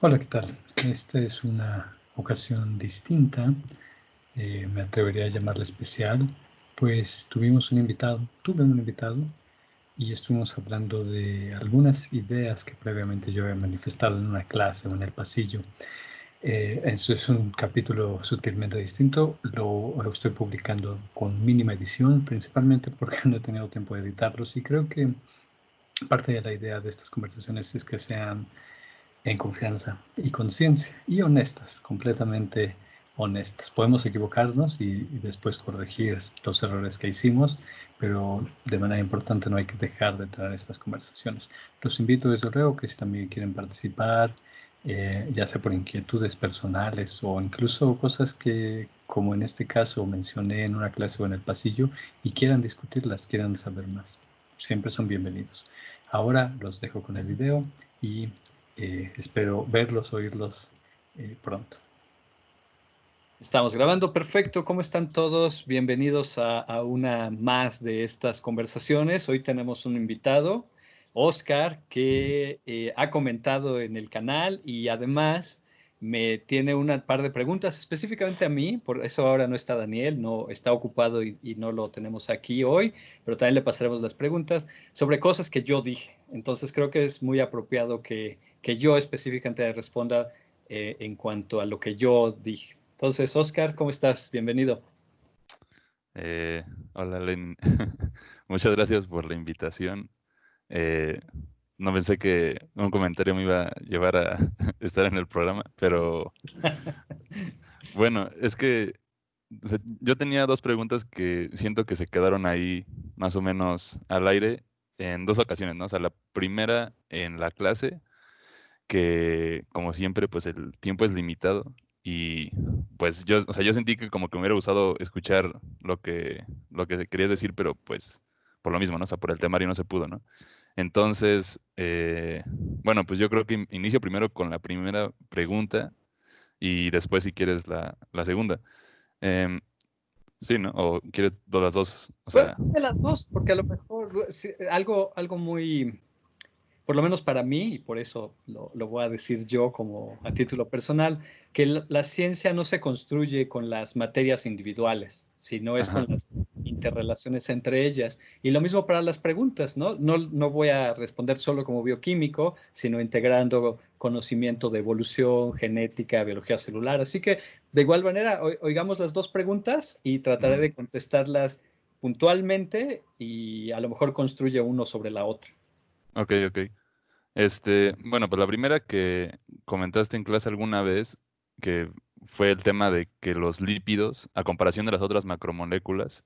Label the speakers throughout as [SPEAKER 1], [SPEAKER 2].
[SPEAKER 1] Hola, ¿qué tal? Esta es una ocasión distinta, me atrevería a llamarla especial, pues tuve un invitado y estuvimos hablando de algunas ideas que previamente yo había manifestado en una clase o en el pasillo. Eso es un capítulo sutilmente distinto, lo estoy publicando con mínima edición, principalmente porque no he tenido tiempo de editarlos y creo que parte de la idea de estas conversaciones es que sean en confianza y conciencia y honestas, completamente honestas. Podemos equivocarnos y después corregir los errores que hicimos, pero de manera importante no hay que dejar de tener estas conversaciones. Los invito desde luego que si también quieren participar, ya sea por inquietudes personales o incluso cosas que, como en este caso mencioné en una clase o en el pasillo, y quieran discutirlas, quieran saber más. Siempre son bienvenidos. Ahora los dejo con el video y espero verlos, oírlos pronto.
[SPEAKER 2] Estamos grabando, perfecto. ¿Cómo están todos? Bienvenidos a una más de estas conversaciones. Hoy tenemos un invitado, Oscar, que ha comentado en el canal y además me tiene una par de preguntas específicamente a mí. Por eso ahora no está Daniel, no está ocupado y no lo tenemos aquí hoy, pero también le pasaremos las preguntas sobre cosas que yo dije. Entonces creo que es muy apropiado que yo específicamente responda en cuanto a lo que yo dije. Entonces, Oscar, ¿cómo estás? Bienvenido.
[SPEAKER 3] Eh, Hola, Len. Muchas gracias por la invitación. Eh, no pensé que un comentario me iba a llevar a estar en el programa, pero bueno, es que yo tenía dos preguntas que siento que se quedaron ahí más o menos al aire en dos ocasiones, ¿no? O sea, la primera en la clase, que como siempre, pues el tiempo es limitado y pues yo, o sea, yo sentí que como que me hubiera gustado escuchar lo que querías decir, pero pues por lo mismo, ¿no? O sea, por el temario no se pudo, ¿no? Entonces, bueno, pues yo creo que inicio primero con la primera pregunta y después si quieres la segunda. Em, sí, ¿no? O quieres las dos, o
[SPEAKER 2] Bueno,
[SPEAKER 3] sea,
[SPEAKER 2] de las dos, porque a lo mejor algo muy, por lo menos para mí, y por eso lo voy a decir yo como a título personal, que la ciencia no se construye con las materias individuales, sino es
[SPEAKER 3] ajá.
[SPEAKER 2] con las interrelaciones entre ellas. Y lo mismo para las preguntas, ¿no? No voy a responder solo como bioquímico, sino integrando conocimiento de evolución, genética, biología celular. Así que, de igual manera, oigamos las dos preguntas y trataré
[SPEAKER 3] Ujú.
[SPEAKER 2] de contestarlas puntualmente y a lo mejor construye uno sobre la otra.
[SPEAKER 3] Ok, ok. Bueno, pues la primera que comentaste en clase alguna vez, que fue el tema de que los lípidos, a comparación de las otras macromoléculas,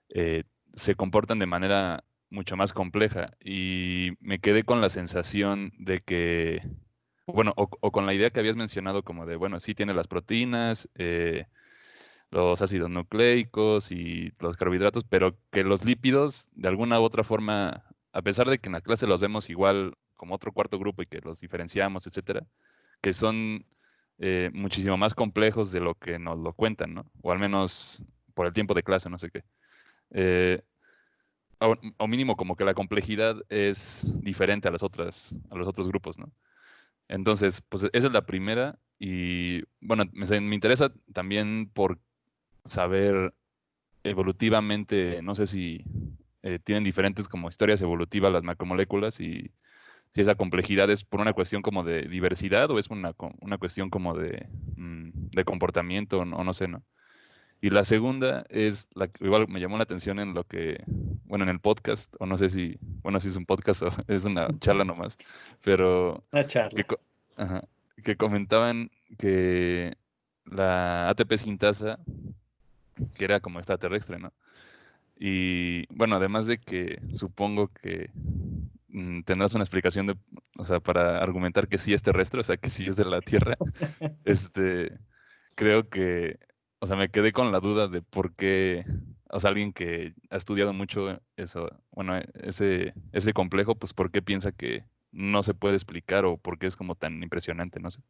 [SPEAKER 3] eh, se comportan de manera mucho más compleja. Y me quedé con la sensación de que, bueno, o con la idea que habías mencionado como de, bueno, sí tiene las proteínas, los ácidos nucleicos y los carbohidratos, pero que los lípidos, de alguna u otra forma, a pesar de que en la clase los vemos igual como otro cuarto grupo y que los diferenciamos, etcétera, que son muchísimo más complejos de lo que nos lo cuentan, ¿no? O al menos por el tiempo de clase, no sé qué. Eh, o mínimo como que la complejidad es diferente a los otros grupos, ¿no? Entonces, pues esa es la primera y bueno, me interesa también por saber evolutivamente, no sé si tienen diferentes como historias evolutivas las macromoléculas y si esa complejidad es por una cuestión como de diversidad o es una cuestión como de comportamiento o no sé, ¿no? Y la segunda es la que igual me llamó la atención en lo que, bueno, en el podcast, o no sé si, bueno, si es un podcast o es una charla nomás, pero
[SPEAKER 2] Una
[SPEAKER 3] que,
[SPEAKER 2] charla.
[SPEAKER 3] ajá, que comentaban que la ATP sintasa, que era como extraterrestre, ¿no? Y bueno, además de que supongo que tendrás una explicación de, o sea, para argumentar que sí es terrestre, o sea, que sí es de la Tierra, este, creo que, o sea, me quedé con la duda de por qué, o sea, alguien que ha estudiado mucho eso, bueno, ese complejo, pues por qué piensa que no se puede explicar o por qué es como tan impresionante, no sé.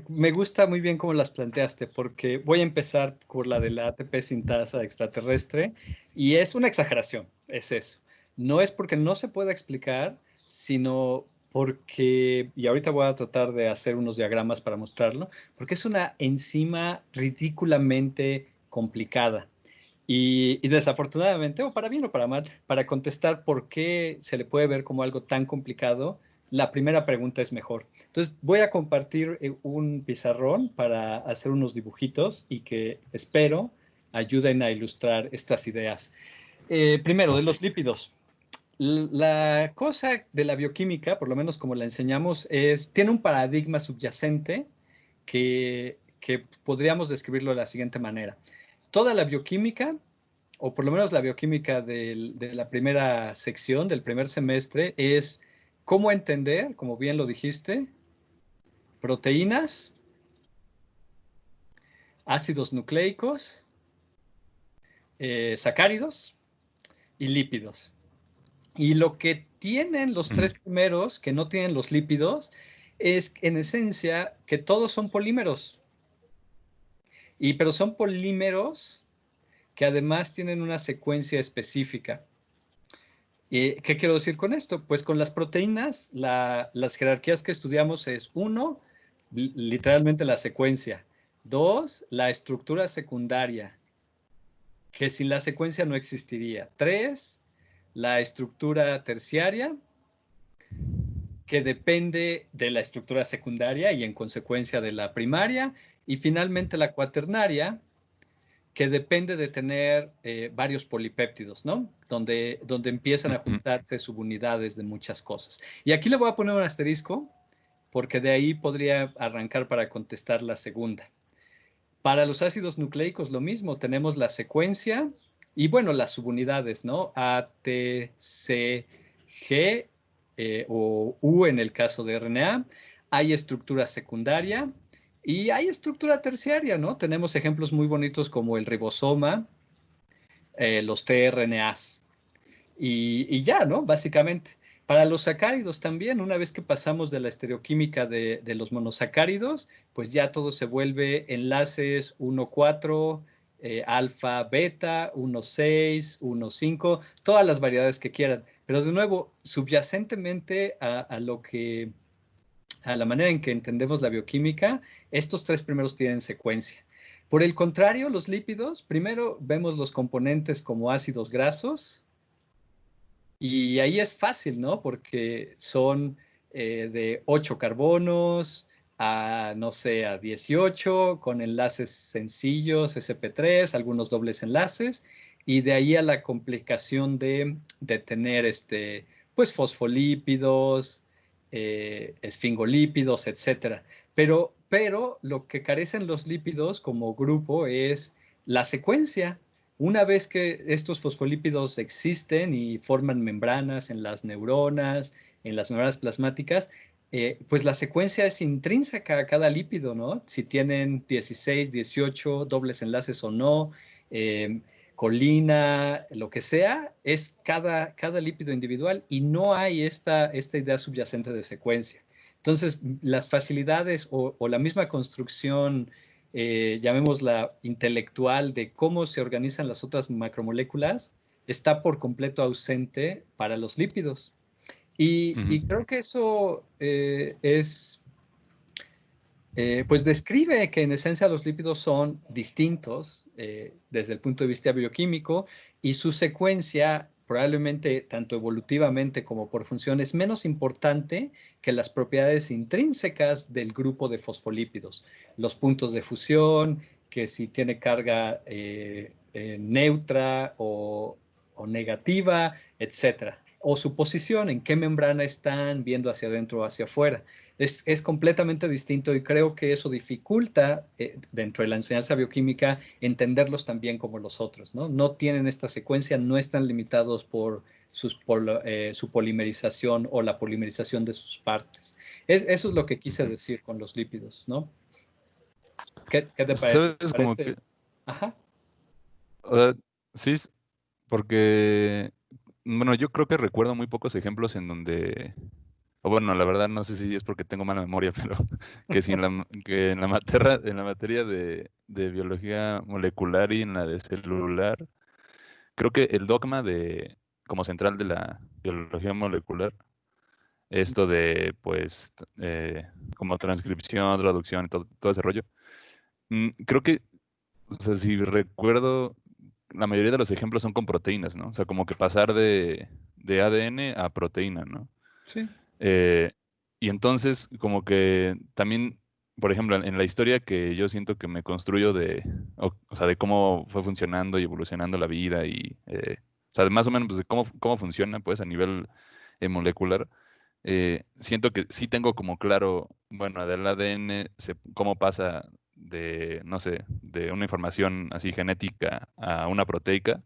[SPEAKER 2] Me gusta muy bien cómo las planteaste, porque voy a empezar por la de la ATP sintasa extraterrestre, y es una exageración, es eso. No es porque no se pueda explicar, sino porque, y ahorita voy a tratar de hacer unos diagramas para mostrarlo, porque es una enzima ridículamente complicada. Y desafortunadamente, o para bien o para mal, para contestar por qué se le puede ver como algo tan complicado, la primera pregunta es mejor. Entonces, voy a compartir un pizarrón para hacer unos dibujitos y que espero ayuden a ilustrar estas ideas. Primero, de los lípidos. La cosa de la bioquímica, por lo menos como la enseñamos, tiene un paradigma subyacente que podríamos describirlo de la siguiente manera. Toda la bioquímica, o por lo menos la bioquímica de la primera sección, del primer semestre, es cómo entender, como bien lo dijiste, proteínas, ácidos nucleicos, sacáridos y lípidos. Y lo que tienen los tres primeros, que no tienen los lípidos, es en esencia que todos son polímeros. Pero son polímeros que además tienen una secuencia específica. ¿Qué quiero decir con esto? Pues con las proteínas, las jerarquías que estudiamos es 1, literalmente la secuencia. 2, la estructura secundaria, que sin la secuencia no existiría. 3, la estructura terciaria, que depende de la estructura secundaria y en consecuencia de la primaria. Y finalmente la cuaternaria, que depende de tener varios polipéptidos, ¿no? Donde empiezan a juntarse subunidades de muchas cosas. Y aquí le voy a poner un asterisco, porque de ahí podría arrancar para contestar la segunda. Para los ácidos nucleicos lo mismo, tenemos la secuencia y, bueno, las subunidades, ¿no? A, T, C, G o U en el caso de RNA. Hay estructura secundaria y hay estructura terciaria, ¿no? Tenemos ejemplos muy bonitos como el ribosoma, los tRNAs y ya, ¿no? Básicamente. Para los sacáridos también, una vez que pasamos de la estereoquímica de los monosacáridos, pues ya todo se vuelve enlaces 1,4, alfa, beta, 1,6, 1,5, todas las variedades que quieran. Pero de nuevo, subyacentemente a la manera en que entendemos la bioquímica, estos tres primeros tienen secuencia. Por el contrario, los lípidos, primero vemos los componentes como ácidos grasos, y ahí es fácil, ¿no? Porque son de 8 carbonos a, no sé, a 18, con enlaces sencillos, sp3, algunos dobles enlaces, y de ahí a la complicación de tener, pues, fosfolípidos, esfingolípidos, etcétera. Pero lo que carecen los lípidos como grupo es la secuencia. Una vez que estos fosfolípidos existen y forman membranas en las neuronas plasmáticas, pues la secuencia es intrínseca a cada lípido, ¿no? Si tienen 16, 18 dobles enlaces o no, colina, lo que sea, es cada lípido individual y no hay esta idea subyacente de secuencia. Entonces, las facilidades o la misma construcción, llamémosla intelectual, de cómo se organizan las otras macromoléculas, está por completo ausente para los lípidos. Y creo que eso pues describe que en esencia los lípidos son distintos desde el punto de vista bioquímico y su secuencia probablemente tanto evolutivamente como por función es menos importante que las propiedades intrínsecas del grupo de fosfolípidos. Los puntos de fusión, que si tiene carga neutra o negativa, etcétera. O su posición, en qué membrana están, viendo hacia adentro o hacia afuera. Es completamente distinto y creo que eso dificulta dentro de la enseñanza bioquímica entenderlos también como los otros, ¿no? No tienen esta secuencia, no están limitados por su polimerización o la polimerización de sus partes. Eso es lo que quise decir con los lípidos, ¿no? ¿Qué te parece?
[SPEAKER 3] ¿Sabes? Como que,
[SPEAKER 2] Ajá.
[SPEAKER 3] Sí, porque, bueno, yo creo que recuerdo muy pocos ejemplos en donde, o bueno, la verdad no sé si es porque tengo mala memoria, pero que si que en la materia de biología molecular y en la de celular, creo que el dogma como central de la biología molecular esto de, pues, como transcripción, traducción y todo ese rollo. Creo que, o sea, si recuerdo, la mayoría de los ejemplos son con proteínas, ¿no? O sea, como que pasar de ADN a proteína, ¿no?
[SPEAKER 2] Sí.
[SPEAKER 3] Eh, y entonces, como que también, por ejemplo, en la historia que yo siento que me construyo o sea, de cómo fue funcionando y evolucionando la vida y, o sea, más o menos pues, de cómo funciona, pues, a nivel molecular, siento que sí tengo como claro, bueno, del ADN, cómo pasa de, no sé, de una información así genética a una proteica,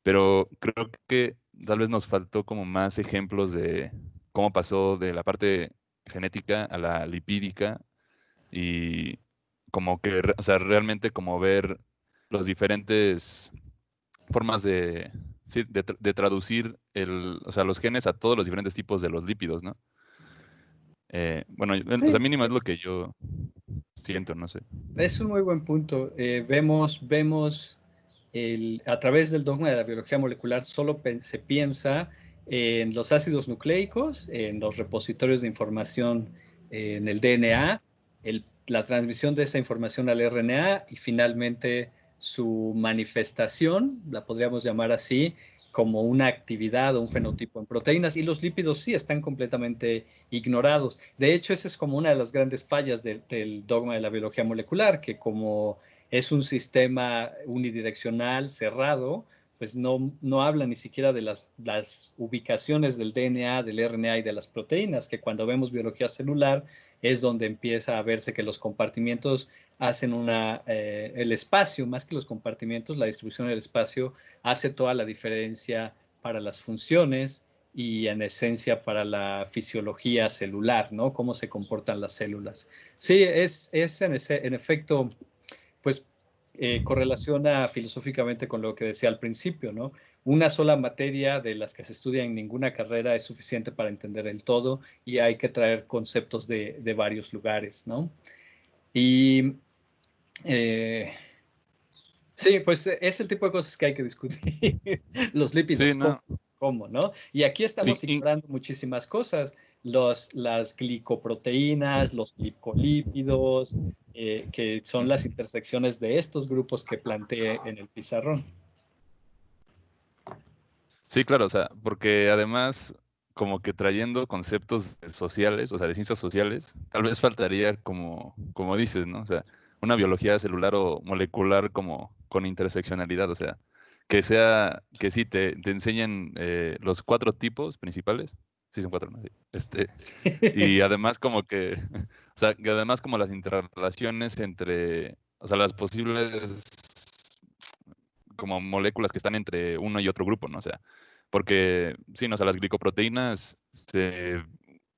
[SPEAKER 3] pero creo que tal vez nos faltó como más ejemplos de cómo pasó de la parte genética a la lipídica y como que, o sea, realmente como ver los diferentes formas de, sí, de traducir o sea, los genes a todos los diferentes tipos de los lípidos, ¿no? Bueno, o sea,
[SPEAKER 2] Sí,
[SPEAKER 3] mínimo es lo que yo siento, no sé.
[SPEAKER 2] es un muy buen punto. Vemos a través del dogma de la biología molecular, solo se piensa en los ácidos nucleicos, en los repositorios de información en el DNA, la transmisión de esa información al RNA y finalmente su manifestación, la podríamos llamar así, como una actividad o un fenotipo en proteínas. Y los lípidos sí están completamente ignorados. De hecho, esa es como una de las grandes fallas del dogma de la biología molecular, que como es un sistema unidireccional cerrado, pues no habla ni siquiera de las ubicaciones del DNA, del RNA y de las proteínas, que cuando vemos biología celular es donde empieza a verse que los compartimientos hacen el espacio, más que los compartimentos, la distribución del espacio hace toda la diferencia para las funciones y en esencia para la fisiología celular, ¿no? Cómo se comportan las células. Sí, es en efecto, pues correlaciona filosóficamente con lo que decía al principio, ¿no? Una sola materia de las que se estudia en ninguna carrera es suficiente para entender el todo y hay que traer conceptos de varios lugares, ¿no? Y eh, sí, pues es el tipo de cosas que hay que discutir. Los
[SPEAKER 3] Sí,
[SPEAKER 2] lípidos,
[SPEAKER 3] no.
[SPEAKER 2] ¿cómo, no? Y aquí
[SPEAKER 3] Y,
[SPEAKER 2] estamos
[SPEAKER 3] y-
[SPEAKER 2] ignorando muchísimas cosas. Las glicoproteínas, los glicolípidos, que son las intersecciones de estos grupos que planteé en el pizarrón.
[SPEAKER 3] sí, claro, o sea, porque además, como que trayendo conceptos sociales, o sea, de ciencias sociales, tal vez faltaría como dices, ¿no? O sea, una biología celular o molecular como con interseccionalidad, o sea, que sí te enseñen los 4 tipos principales. Sí, son 4, ¿no? Sí. Y además como que, o sea, que además como las interrelaciones entre, o sea, las posibles como moléculas que están entre uno y otro grupo, ¿no? O sea, porque sí, no, o sea, las glicoproteínas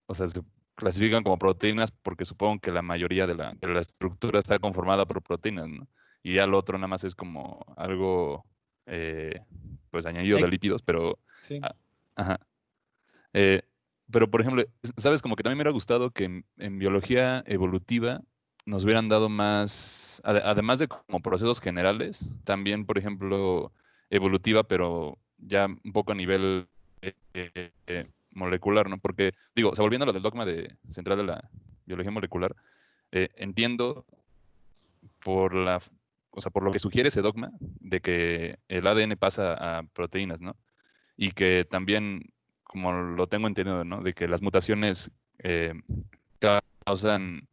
[SPEAKER 3] o sea, se clasifican como proteínas porque supongo que la mayoría de la estructura está conformada por proteínas, ¿no? Y ya lo otro nada más es como algo, eh, pues añadido de lípidos, pero,
[SPEAKER 2] Sí.
[SPEAKER 3] ah, ajá. Eh, pero, por ejemplo, sabes, como que también me hubiera gustado que en biología evolutiva nos hubieran dado más, además de como procesos generales, también, por ejemplo, evolutiva, pero ya un poco a nivel molecular, ¿no? Porque, digo, o sea, volviendo a lo del dogma central de la biología molecular, entiendo por o sea, por lo que sugiere ese dogma de que el ADN pasa a proteínas, ¿no? Y que también, como lo tengo entendido, ¿no? De que las mutaciones eh, causan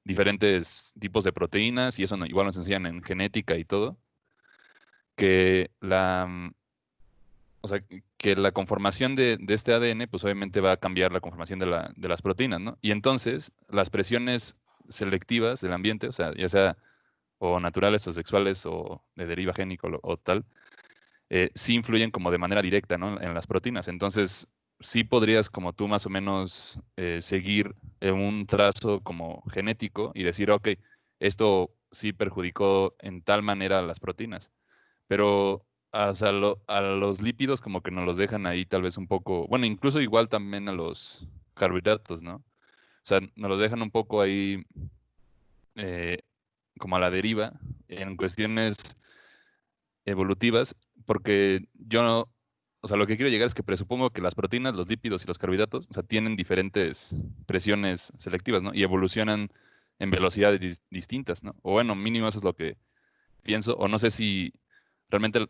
[SPEAKER 3] diferentes tipos de proteínas y eso igual nos enseñan en genética y todo, que o sea, que la conformación de este ADN, pues obviamente va a cambiar la conformación de las proteínas, ¿no? Y entonces las presiones selectivas del ambiente, o sea, ya sea o naturales o sexuales o de deriva génico o tal, sí influyen como de manera directa, ¿no? En las proteínas. Entonces, sí podrías como tú más o menos seguir un trazo como genético y decir, ok, esto sí perjudicó en tal manera a las proteínas. Pero o sea, a los lípidos como que nos los dejan ahí tal vez un poco, bueno, incluso igual también a los carbohidratos, ¿no? O sea, nos los dejan un poco ahí eh, como a la deriva en cuestiones evolutivas, porque yo o sea, lo que quiero llegar es que presupongo que las proteínas, los lípidos y los carbohidratos, o sea, tienen diferentes presiones selectivas, ¿no? Y evolucionan en velocidades distintas, ¿no? O bueno, mínimo eso es lo que pienso, o no sé si realmente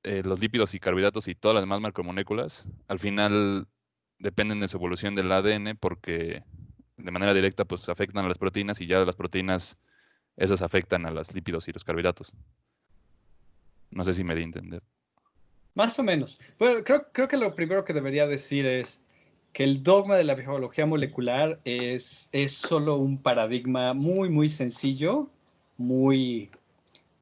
[SPEAKER 3] los lípidos y carbohidratos y todas las demás macromoléculas al final dependen de su evolución del ADN porque de manera directa pues afectan a las proteínas y ya las proteínas esas afectan a los lípidos y los carbohidratos. No sé si me di a entender.
[SPEAKER 2] Más o menos. Bueno, creo que lo primero que debería decir es que el dogma de la biología molecular es solo un paradigma muy, muy sencillo, muy,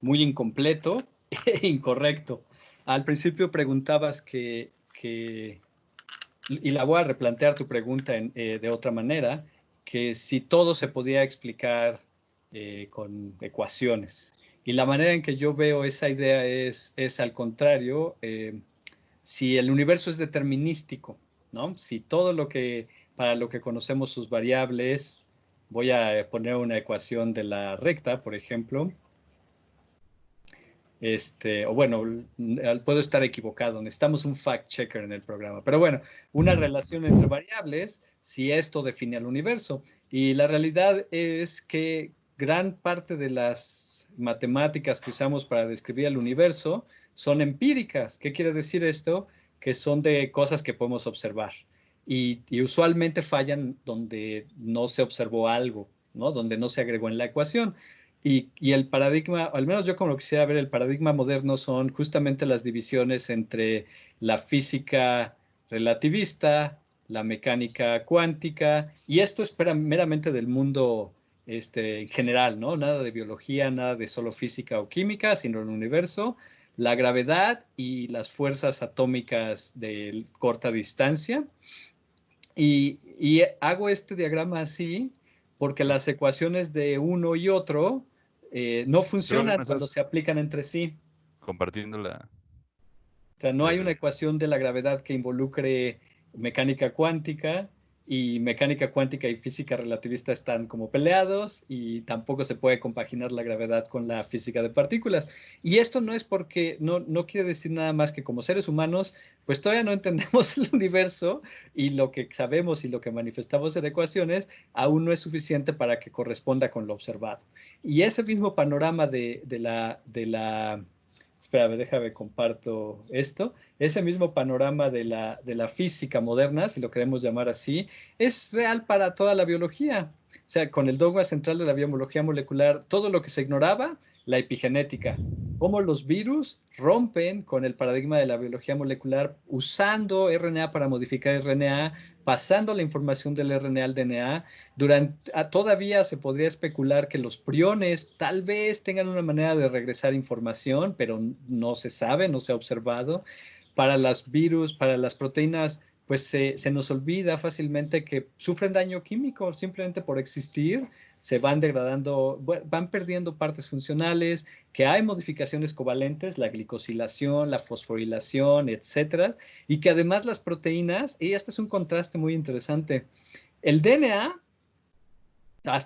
[SPEAKER 2] muy incompleto e incorrecto. Al principio preguntabas y la voy a replantear tu pregunta de otra manera, que si todo se podía explicar con ecuaciones. Y la manera en que yo veo esa idea es al contrario, si el universo es determinístico, ¿no? Si todo para lo que conocemos sus variables, voy a poner una ecuación de la recta, por ejemplo, o bueno, puedo estar equivocado, necesitamos un fact checker en el programa, pero bueno, una relación entre variables, si esto define al universo. Y la realidad es que gran parte de las matemáticas que usamos para describir el universo son empíricas. ¿Qué quiere decir esto? Que son de cosas que podemos observar. Y usualmente fallan donde no se observó algo, ¿no? Donde no se agregó en la ecuación. Y el paradigma, al menos yo como lo quisiera ver, el paradigma moderno son justamente las divisiones entre la física relativista, la mecánica cuántica, y esto es meramente del mundo en general, ¿no? Nada de biología, nada de solo física o química, sino el universo, la gravedad y las fuerzas atómicas de corta distancia. Y hago este diagrama así porque las ecuaciones de uno y otro no
[SPEAKER 3] Creo que
[SPEAKER 2] funcionan
[SPEAKER 3] me
[SPEAKER 2] cuando
[SPEAKER 3] estás
[SPEAKER 2] se aplican entre sí.
[SPEAKER 3] compartiendo la...
[SPEAKER 2] O sea, no hay una
[SPEAKER 3] el-
[SPEAKER 2] ecuación de la gravedad que involucre mecánica cuántica y mecánica cuántica y física relativista están como peleados y tampoco se puede compaginar la gravedad con la física de partículas. Y esto no es porque, no quiere decir nada más que como seres humanos, pues todavía no entendemos el universo y lo que sabemos y lo que manifestamos en ecuaciones aún no es suficiente para que corresponda con lo observado. Y ese mismo panorama de la espérame, déjame comparto esto. Ese mismo panorama de la física moderna, si lo queremos llamar así, es real para toda la biología. O sea, con el dogma central de la biología molecular, todo lo que se ignoraba, la epigenética. Cómo los virus rompen con el paradigma de la biología molecular usando RNA para modificar RNA, pasando la información del RNA al DNA. Todavía se podría especular que los priones tal vez tengan una manera de regresar información, pero no se sabe, no se ha observado. Para los virus, para las proteínas, pues se nos olvida fácilmente que sufren daño químico simplemente por existir, se van degradando, van perdiendo partes funcionales, que hay modificaciones covalentes, la glicosilación, la fosforilación, etcétera, y que además las proteínas, y este es un contraste muy interesante, el DNA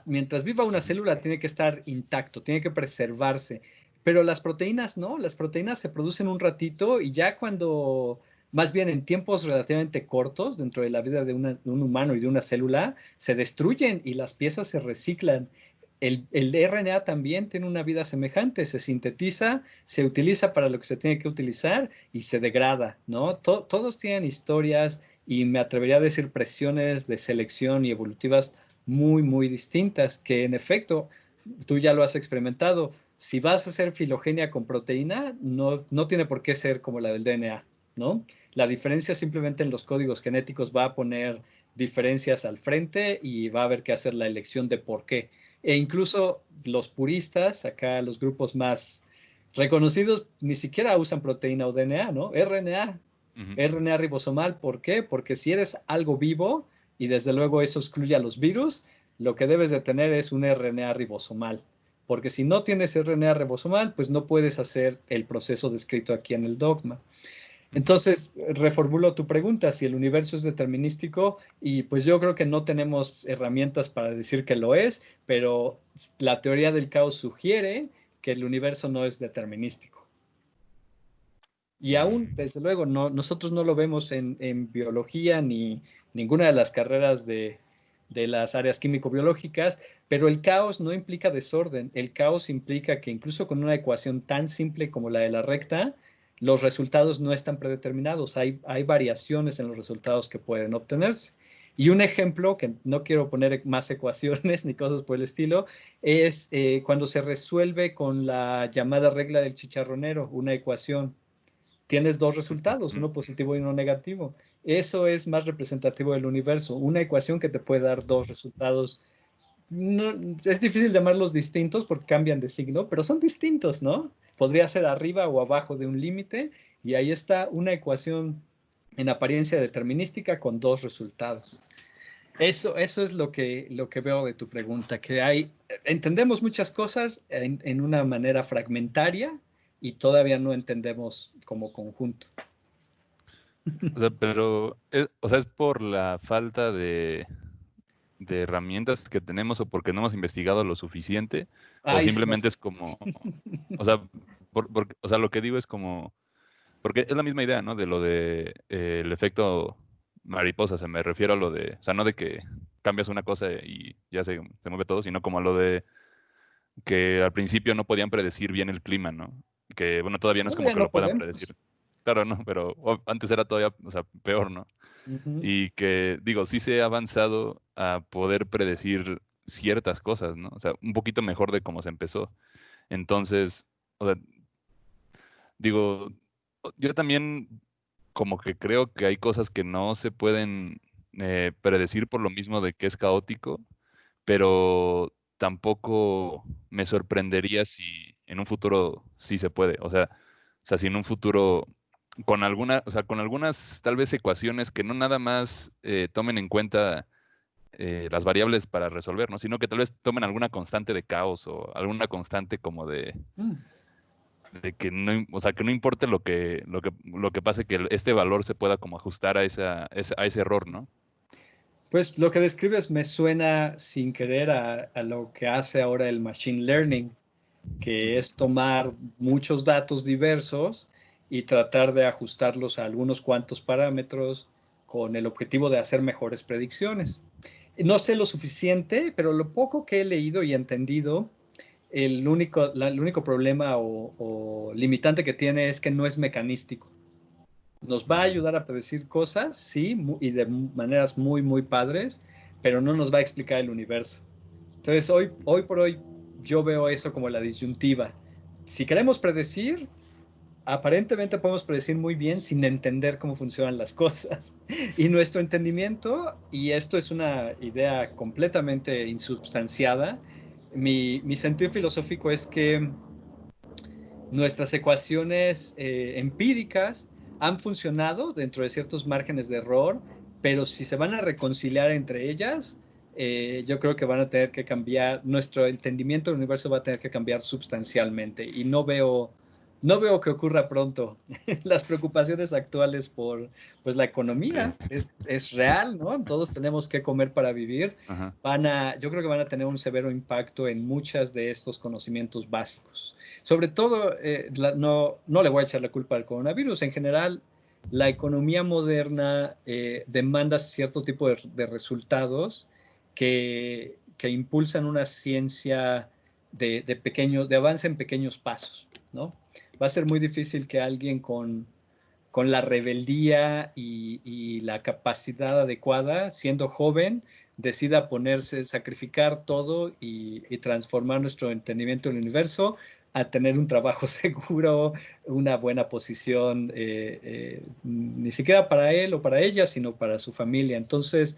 [SPEAKER 2] mientras viva una célula tiene que estar intacto, tiene que preservarse, pero las proteínas no, las proteínas se producen un ratito y ya cuando, más bien en tiempos relativamente cortos, dentro de la vida de un humano y de una célula, se destruyen y las piezas se reciclan. El RNA también tiene una vida semejante, se sintetiza, se utiliza para lo que se tiene que utilizar y se degrada, ¿no? Todos tienen historias y me atrevería a decir presiones de selección y evolutivas muy, muy distintas, que en efecto, tú ya lo has experimentado. Si vas a hacer filogenia con proteína, no tiene por qué ser como la del DNA, ¿no? La diferencia simplemente en los códigos genéticos va a poner diferencias al frente y va a haber que hacer la elección de por qué. E incluso los puristas, acá los grupos más reconocidos, ni siquiera usan proteína o DNA, ¿no? RNA,
[SPEAKER 3] Ujú.
[SPEAKER 2] RNA ribosomal. ¿Por qué? Porque si eres algo vivo, y desde luego eso excluye a los virus, lo que debes de tener es un RNA ribosomal. Porque si no tienes RNA ribosomal, pues no puedes hacer el proceso descrito aquí en el dogma.
[SPEAKER 3] Ujú.
[SPEAKER 2] Entonces, reformulo tu pregunta, si el universo es determinístico, y pues yo creo que no tenemos herramientas para decir que lo es, pero la teoría del caos sugiere que el universo no es determinístico. Y aún, desde luego, nosotros no lo vemos en biología ni ninguna de las carreras de las áreas químico-biológicas, pero el caos no implica desorden. El caos implica que incluso con una ecuación tan simple como la de la recta, los resultados no están predeterminados. Hay variaciones en los resultados que pueden obtenerse. Y un ejemplo, que no quiero poner más ecuaciones ni cosas por el estilo, es cuando se resuelve con la llamada regla del chicharronero, una ecuación. Tienes dos resultados, uno positivo y uno negativo. Eso es más representativo del universo. Una ecuación que te puede dar dos resultados. No, es difícil llamarlos distintos porque cambian de signo, pero son distintos, ¿no? Podría ser arriba o abajo de un límite y ahí está una ecuación en apariencia determinística con dos resultados. Eso es lo que veo de tu pregunta, que entendemos muchas cosas en una manera fragmentaria y todavía no entendemos como conjunto.
[SPEAKER 3] O sea, pero, es por la falta de herramientas que tenemos o porque no hemos investigado lo suficiente, o
[SPEAKER 2] Ay, sí, no
[SPEAKER 3] simplemente
[SPEAKER 2] sé.
[SPEAKER 3] es como, o sea, o sea, lo que digo es como, porque es la misma idea, ¿no? De lo de el efecto mariposa, se me refiero a lo de, o sea, no de que cambias una cosa y ya se mueve todo, sino como a lo de que al principio no podían predecir bien el clima, ¿no? Que, bueno, todavía no es como
[SPEAKER 2] Todavía
[SPEAKER 3] que lo
[SPEAKER 2] no
[SPEAKER 3] puedan
[SPEAKER 2] podemos.
[SPEAKER 3] predecir. Claro, no, pero antes era todavía, o sea, peor, ¿no?
[SPEAKER 2] Uh-huh.
[SPEAKER 3] Y que, digo, sí se ha avanzado a poder predecir ciertas cosas, ¿no? O sea, un poquito mejor de cómo se empezó. Entonces, o sea, digo, yo también como que creo que hay cosas que no se pueden predecir por lo mismo de que es caótico, pero tampoco me sorprendería si en un futuro sí se puede. O sea, si en un futuro o sea, con algunas tal vez ecuaciones que no nada más tomen en cuenta las variables para resolver, ¿no? Sino que tal vez tomen alguna constante de caos o alguna constante como de que no, o sea, que no importe lo que pase, que este valor se pueda como ajustar a ese error, ¿no?
[SPEAKER 2] Pues lo que describes me suena sin querer a lo que hace ahora el machine learning, que
[SPEAKER 3] Ujú.
[SPEAKER 2] es tomar muchos datos diversos y tratar de ajustarlos a algunos cuantos parámetros con el objetivo de hacer mejores predicciones. No sé lo suficiente, pero lo poco que he leído y entendido, el único problema o limitante que tiene es que no es mecanístico. Nos va a
[SPEAKER 3] Mm.
[SPEAKER 2] ayudar a predecir cosas, sí, y de maneras muy, muy padres, pero no nos va a explicar el universo. Entonces, hoy por hoy, yo veo eso como la disyuntiva. Si queremos predecir, aparentemente podemos predecir muy bien sin entender cómo funcionan las cosas. Y nuestro entendimiento, y esto es una idea completamente insubstanciada, mi sentido filosófico es que nuestras ecuaciones empíricas han funcionado dentro de ciertos márgenes de error, pero si se van a reconciliar entre ellas, yo creo que van a tener que cambiar, nuestro entendimiento del universo va a tener que cambiar sustancialmente y no veo que ocurra pronto. Las preocupaciones actuales por pues, la economía
[SPEAKER 3] Sí.
[SPEAKER 2] es real, ¿no? Todos tenemos que comer para vivir.
[SPEAKER 3] Ajá.
[SPEAKER 2] Yo creo que van a tener un severo impacto en muchas de estos conocimientos básicos. Sobre todo, no le voy a echar la culpa al coronavirus. En general, la economía moderna demanda cierto tipo de resultados que impulsan una ciencia de avance en pequeños pasos, ¿no? Va a ser muy difícil que alguien con la rebeldía y la capacidad adecuada, siendo joven, decida ponerse, sacrificar todo y transformar nuestro entendimiento del universo a tener un trabajo seguro, una buena posición, ni siquiera para él o para ella, sino para su familia. Entonces,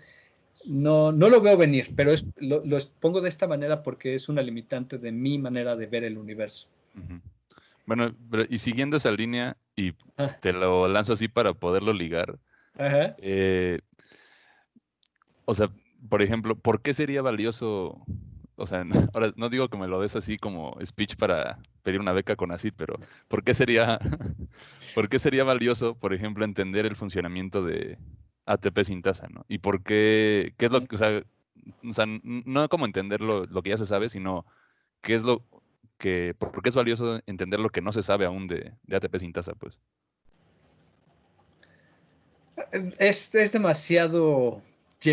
[SPEAKER 2] no lo veo venir, pero lo expongo de esta manera porque es una limitante de mi manera de ver el universo.
[SPEAKER 3] Ujú. Bueno, y siguiendo esa línea, y
[SPEAKER 2] Ah,
[SPEAKER 3] te lo lanzo así para poderlo ligar,
[SPEAKER 2] ajá.
[SPEAKER 3] eh, o sea, por ejemplo, ¿por qué sería valioso? O sea, ahora no digo que me lo des así como speech para pedir una beca con ACID, pero ¿por qué sería, por qué sería valioso, por ejemplo, entender el funcionamiento de ATP sintasa, ¿no? Y qué es lo que, o sea, no como entender lo que ya se sabe, sino qué es por qué es valioso entender lo que no se sabe aún de ATP sintasa, pues.
[SPEAKER 2] Es demasiado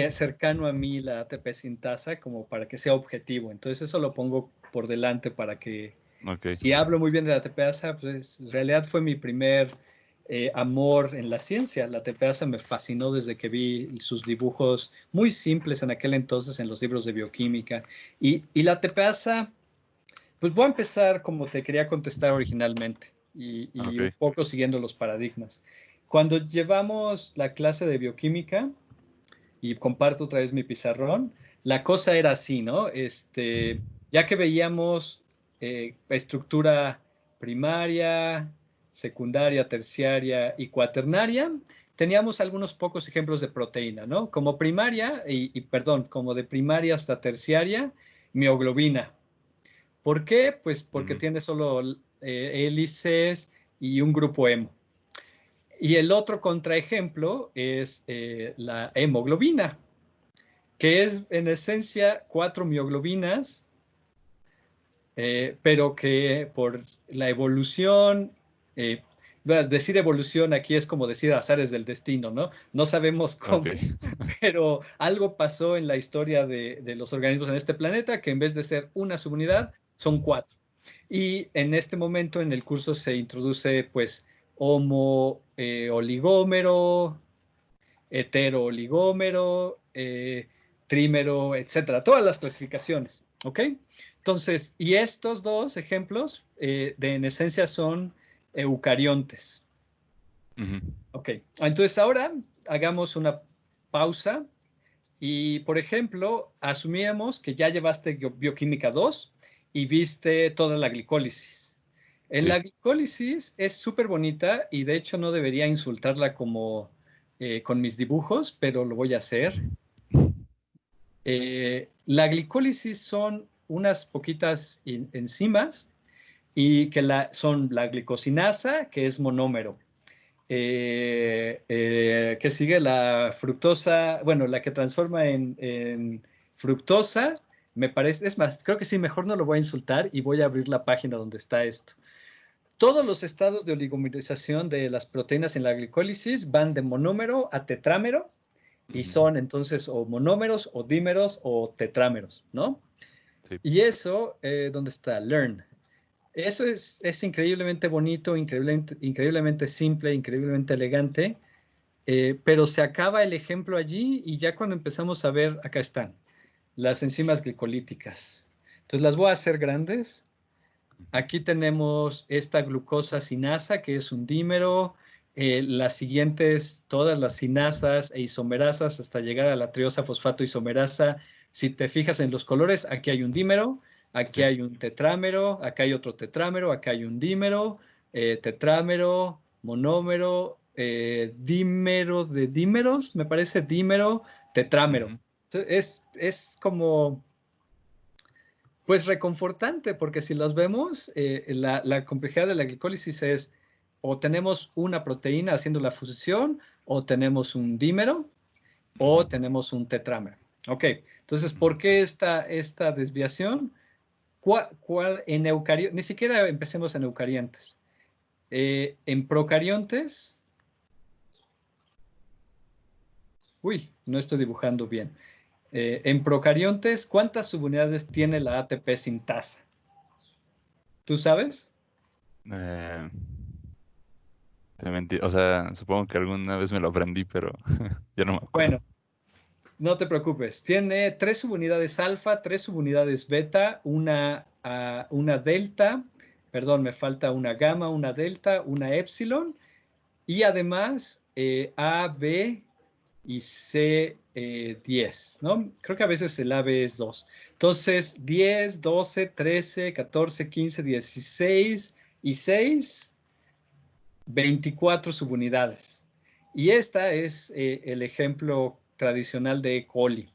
[SPEAKER 2] cercano a mí la ATP sintasa como para que sea objetivo. Entonces eso lo pongo por delante para que
[SPEAKER 3] Ok,
[SPEAKER 2] si hablo muy bien de la TPASA, pues en realidad fue mi primer amor en la ciencia. La TPASA me fascinó desde que vi sus dibujos muy simples en aquel entonces en los libros de bioquímica. Y la TPASA, pues voy a empezar como te quería contestar originalmente y un
[SPEAKER 3] ok.
[SPEAKER 2] poco siguiendo los paradigmas. Cuando llevamos la clase de bioquímica, y comparto otra vez mi pizarrón, la cosa era así, ¿no? Ya que veíamos estructura primaria, secundaria, terciaria y cuaternaria, teníamos algunos pocos ejemplos de proteína, ¿no? Como primaria, perdón, como de primaria hasta terciaria, mioglobina. ¿Por qué? Pues porque
[SPEAKER 3] Ujú,
[SPEAKER 2] tiene solo hélices y un grupo hemo. Y el otro contraejemplo es la hemoglobina, que es en esencia 4 mioglobinas, pero que por la evolución, eh, decir evolución aquí es como decir azares del destino, ¿no? No sabemos
[SPEAKER 3] ok.
[SPEAKER 2] cómo, pero algo pasó en la historia de los organismos en este planeta que en vez de ser una subunidad, son 4. Y en este momento en el curso se introduce pues homo oligómero, hetero oligómero, trímero, etcétera, todas las clasificaciones, ¿ok? Entonces, y estos dos ejemplos en esencia son eucariontes,
[SPEAKER 3] Ujú,
[SPEAKER 2] ¿ok? Entonces ahora hagamos una pausa y, por ejemplo, asumíamos que ya llevaste bioquímica 2 y viste toda la glicólisis. En
[SPEAKER 3] sí.
[SPEAKER 2] la glicólisis es súper bonita y de hecho no debería insultarla como con mis dibujos, pero lo voy a hacer. La glicólisis son unas poquitas enzimas y que son la glicosinasa, que es monómero. Que sigue la fructosa, bueno, la que transforma en fructosa, me parece, es más, creo que sí, mejor no lo voy a insultar y voy a abrir la página donde está esto. Todos los estados de oligomerización de las proteínas en la glicólisis van de monómero a tetrámero y
[SPEAKER 3] Ujú,
[SPEAKER 2] son entonces o monómeros o dímeros o tetrámeros, ¿no?
[SPEAKER 3] sí.
[SPEAKER 2] Y eso, ¿dónde está? Learn. Eso es increíblemente bonito, increíblemente simple, increíblemente elegante, pero se acaba el ejemplo allí y ya cuando empezamos a ver, acá están, las enzimas glicolíticas. Entonces las voy a hacer grandes.
[SPEAKER 3] Ujú,
[SPEAKER 2] Aquí tenemos esta glucosa sinasa, que es un dímero, las siguientes, todas las sinasas e isomerasas hasta llegar a la triosa fosfato isomerasa. Si te fijas en los colores, aquí hay un dímero, aquí
[SPEAKER 3] sí.
[SPEAKER 2] hay un tetrámero, acá hay otro tetrámero, acá hay un dímero, tetrámero, monómero, dímero de dímeros, me parece dímero, tetrámero.
[SPEAKER 3] Ujú,
[SPEAKER 2] Entonces, es como pues reconfortante, porque si los vemos, la complejidad de la glicólisis es o tenemos una proteína haciendo la fusión, o tenemos un dímero,
[SPEAKER 3] ujú,
[SPEAKER 2] o tenemos un tetrámero. Ok, entonces,
[SPEAKER 3] ujú.
[SPEAKER 2] ¿por qué esta desviación? En eucariontes? Ni siquiera empecemos en eucariontes. En procariontes, uy, no estoy dibujando bien. En procariontes, ¿cuántas subunidades tiene la ATP sintasa? ¿Tú sabes?
[SPEAKER 3] Eh, o sea, supongo que alguna vez me lo aprendí, pero ya no me acuerdo.
[SPEAKER 2] Bueno, no te preocupes. Tiene 3 subunidades alfa, 3 subunidades beta, una delta, perdón, me falta una gamma, una delta, una epsilon y además A, B y C 10, ¿no? Creo que a veces el AB es 2. Entonces, 10, 12, 13, 14, 15, 16 y 6, 24 subunidades. Y esta es el ejemplo tradicional de E. coli.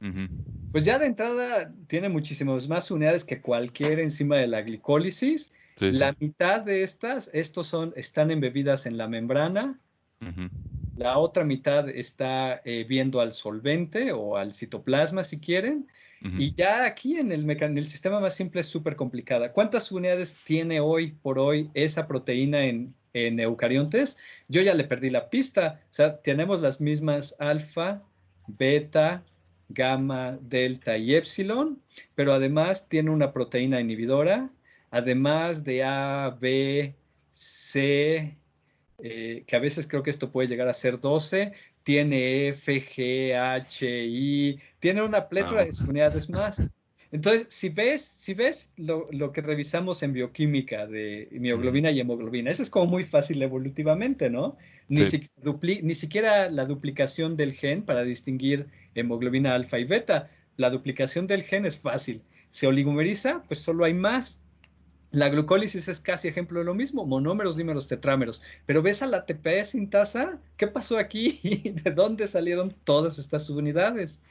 [SPEAKER 3] Ujú,
[SPEAKER 2] Pues ya de entrada tiene muchísimas más unidades que cualquier enzima de la glicólisis.
[SPEAKER 3] sí, sí.
[SPEAKER 2] La mitad de están embebidas en la membrana.
[SPEAKER 3] Ujú,
[SPEAKER 2] La otra mitad está viendo al solvente o al citoplasma, si quieren.
[SPEAKER 3] ujú.
[SPEAKER 2] Y ya aquí en el sistema más simple es súper complicada. ¿Cuántas unidades tiene hoy por hoy esa proteína en eucariontes, yo ya le perdí la pista. O sea, tenemos las mismas alfa, beta, gamma, delta y epsilon, pero además tiene una proteína inhibidora, además de A, B, C, que a veces creo que esto puede llegar a ser 12, tiene F, G, H, I, tiene una plétora de subunidades más. Entonces, si ves lo que revisamos en bioquímica de mioglobina y hemoglobina, eso es como muy fácil evolutivamente, ¿no?
[SPEAKER 3] Sí,
[SPEAKER 2] Ni siquiera la duplicación del gen para distinguir hemoglobina alfa y beta. La duplicación del gen es fácil. Se oligomeriza, pues solo hay más. La glucólisis es casi ejemplo de lo mismo, monómeros, dímeros, tetrámeros. Pero ves a la ATP sintasa, ¿qué pasó aquí? ¿De dónde salieron todas estas subunidades?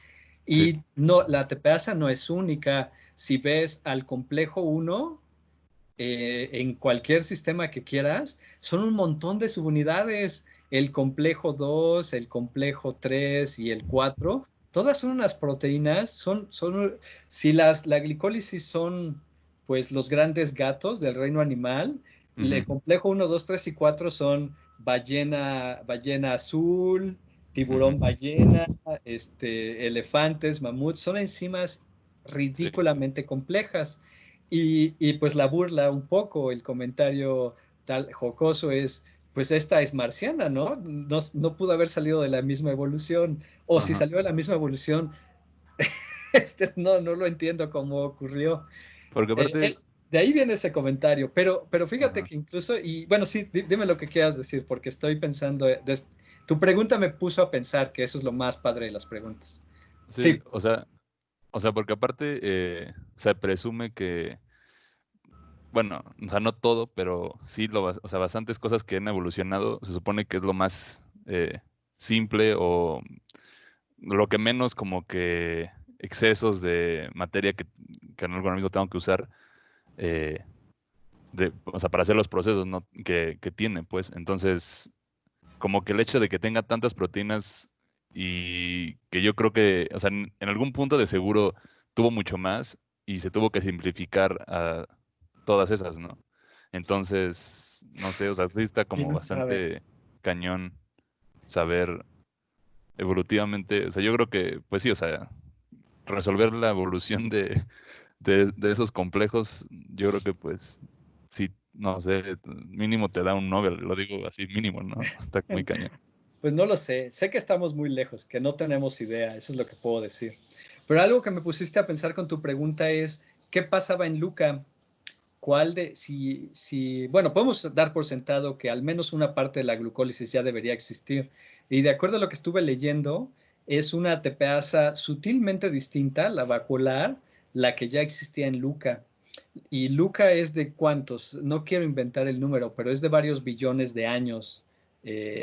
[SPEAKER 3] sí.
[SPEAKER 2] Y no, la ATPasa no es única. Si ves al complejo 1, en cualquier sistema que quieras, son un montón de subunidades. El complejo 2, el complejo 3 y el 4, todas son unas proteínas, si la glicólisis son pues los grandes gatos del reino animal, el complejo 1, 2, 3 y 4 son ballena azul, tiburón ballena, elefantes, mamuts, son enzimas
[SPEAKER 3] Sí.
[SPEAKER 2] ridículamente complejas. Y pues la burla un poco, el comentario tal jocoso es, pues esta es marciana, ¿no? No pudo haber salido de la misma evolución. O si
[SPEAKER 3] Ajá.
[SPEAKER 2] salió de la misma evolución, no lo entiendo cómo ocurrió.
[SPEAKER 3] Porque aparte,
[SPEAKER 2] De ahí viene ese comentario, pero fíjate
[SPEAKER 3] ajá.
[SPEAKER 2] que incluso, y bueno, sí, dime lo que quieras decir, porque estoy pensando, tu pregunta me puso a pensar que eso es lo más padre de las preguntas.
[SPEAKER 3] Sí,
[SPEAKER 2] Sí,
[SPEAKER 3] o sea, porque aparte se presume que, bueno, o sea, no todo, pero sí, o sea, bastantes cosas que han evolucionado, se supone que es lo más simple o lo que menos como que excesos de materia que en el organismo tengo que usar, eh, o sea, para hacer los procesos, ¿no? que tiene, pues. Entonces, como que el hecho de que tenga tantas proteínas y que yo creo que, o sea, en algún punto de seguro tuvo mucho más y se tuvo que simplificar a todas esas, ¿no? Entonces, no sé, o sea, sí está como
[SPEAKER 2] quién sabe.
[SPEAKER 3] bastante cañón saber evolutivamente, o sea, yo creo que, pues sí, o sea, resolver la evolución de esos complejos, yo creo que pues sí, no sé, mínimo te da un Nobel, lo digo así, mínimo, ¿no? Está muy cañón.
[SPEAKER 2] Pues no lo sé que estamos muy lejos, que no tenemos idea, eso es lo que puedo decir. Pero algo que me pusiste a pensar con tu pregunta es, ¿qué pasaba en Luca? Bueno, podemos dar por sentado que al menos una parte de la glucólisis ya debería existir. Y de acuerdo a lo que estuve leyendo, es una ATPasa sutilmente distinta, la vacuolar, la que ya existía en Luca. Y Luca es de cuántos, no quiero inventar el número, pero es de varios billones de años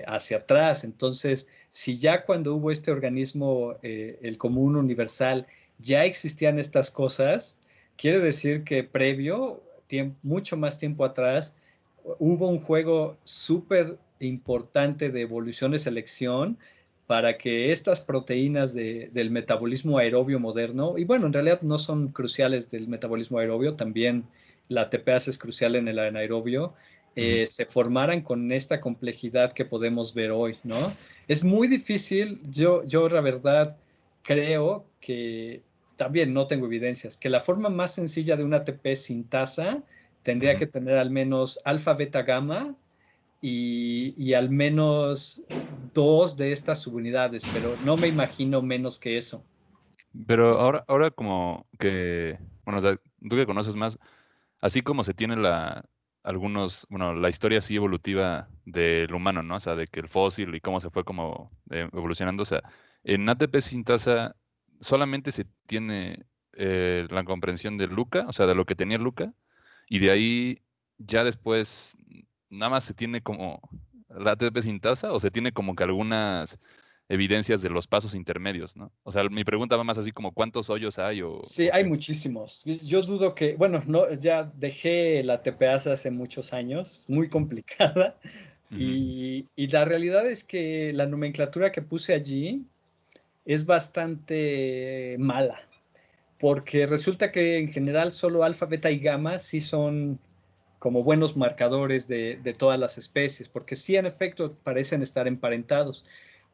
[SPEAKER 2] hacia atrás. Entonces, si ya cuando hubo este organismo, el común universal, ya existían estas cosas, quiere decir que previo, mucho más tiempo atrás, hubo un juego súper importante de evolución y selección para que estas proteínas del metabolismo aerobio moderno, y bueno, en realidad no son cruciales del metabolismo aerobio, también la ATPase es crucial en el anaerobio,
[SPEAKER 3] Ujú.
[SPEAKER 2] se formaran con esta complejidad que podemos ver hoy, ¿no? Es muy difícil, yo la verdad creo que también no tengo evidencias, que la forma más sencilla de una ATP sintasa tendría
[SPEAKER 3] Ujú.
[SPEAKER 2] que tener al menos alfa, beta, gamma y al menos dos de estas subunidades, pero no me imagino menos que eso.
[SPEAKER 3] Pero ahora como que, bueno, o sea, tú que conoces más, así como se tiene bueno, la historia así evolutiva del humano, ¿no? O sea, de que el fósil y cómo se fue como evolucionando, o sea, en ATP sintasa solamente se tiene la comprensión de Luca, o sea, de lo que tenía Luca, y de ahí ya después nada más se tiene como la ATP sintasa o se tiene como que algunas evidencias de los pasos intermedios, ¿no? O sea, mi pregunta va más así como ¿cuántos hoyos hay
[SPEAKER 2] Sí,
[SPEAKER 3] o
[SPEAKER 2] hay
[SPEAKER 3] qué?
[SPEAKER 2] muchísimos. Yo dudo que, bueno, no, ya dejé la TPAS hace muchos años, muy complicada,
[SPEAKER 3] Ujú.
[SPEAKER 2] y la realidad es que la nomenclatura que puse allí es bastante mala, porque resulta que en general solo alfa, beta y gamma sí son como buenos marcadores de todas las especies, porque sí, en efecto, parecen estar emparentados,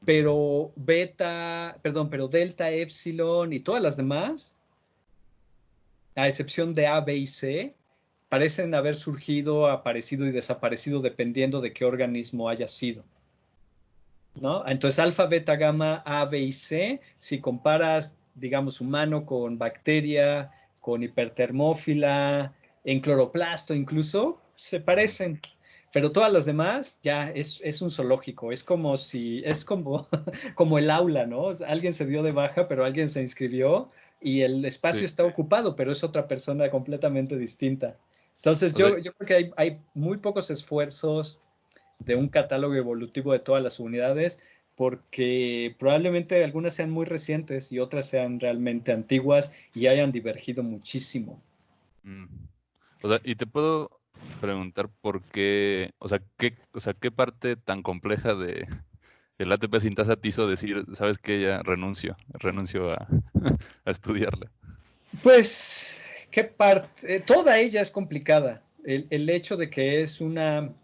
[SPEAKER 2] pero pero delta, epsilon y todas las demás, a excepción de A, B y C, parecen haber surgido, aparecido y desaparecido dependiendo de qué organismo haya sido, ¿no? Entonces, alfa, beta, gamma, A, B y C, si comparas, digamos, humano con bacteria, con hipertermófila, en cloroplasto incluso, se parecen. Pero todas las demás ya es un zoológico, es como, como el aula, ¿no? O sea, alguien se dio de baja, pero alguien se inscribió y el espacio
[SPEAKER 3] Sí.
[SPEAKER 2] está ocupado, pero es otra persona completamente distinta. Entonces,
[SPEAKER 3] O sea,
[SPEAKER 2] yo creo que hay muy pocos esfuerzos de un catálogo evolutivo de todas las unidades, porque probablemente algunas sean muy recientes y otras sean realmente antiguas y hayan divergido muchísimo.
[SPEAKER 3] mm. O sea, y te puedo preguntar por qué, o sea, qué parte tan compleja de el ATP sintasa te hizo decir, sabes qué, ya renuncio a, a estudiarla.
[SPEAKER 2] Pues, ¿qué parte? Toda ella es complicada. El hecho de que es una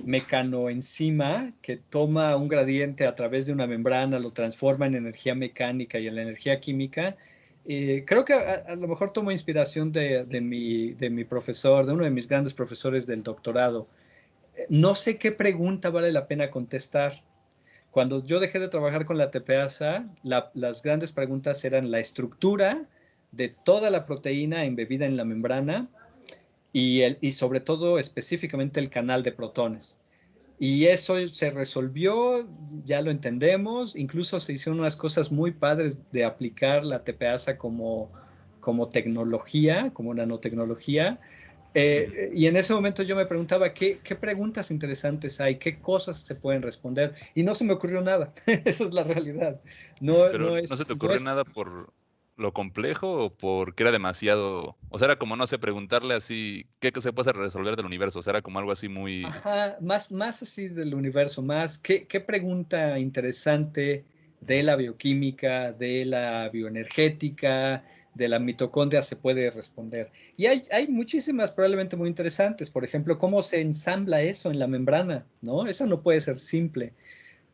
[SPEAKER 2] mecanoenzima que toma un gradiente a través de una membrana, lo transforma en energía mecánica y en la energía química. Creo que a lo mejor tomo inspiración de mi profesor, de uno de mis grandes profesores del doctorado. No sé qué pregunta vale la pena contestar. Cuando yo dejé de trabajar con la TPasa, las grandes preguntas eran la estructura de toda la proteína embebida en la membrana y sobre todo específicamente el canal de protones. Y eso se resolvió, ya lo entendemos, incluso se hicieron unas cosas muy padres de aplicar la TPasa como tecnología, como nanotecnología. Y en ese momento yo me preguntaba qué preguntas interesantes hay, qué cosas se pueden responder, y no se me ocurrió nada. Esa es la realidad. No,
[SPEAKER 3] Pero ¿no se te ocurrió nada por lo complejo o porque era demasiado? O sea, era como, no sé, preguntarle así, ¿qué se puede resolver del universo? O sea, era como algo así muy...
[SPEAKER 2] Ajá, más así del universo, más qué pregunta interesante de la bioquímica, de la bioenergética, de la mitocondria se puede responder. Y hay muchísimas probablemente muy interesantes. Por ejemplo, cómo se ensambla eso en la membrana, ¿no? Eso no puede ser simple.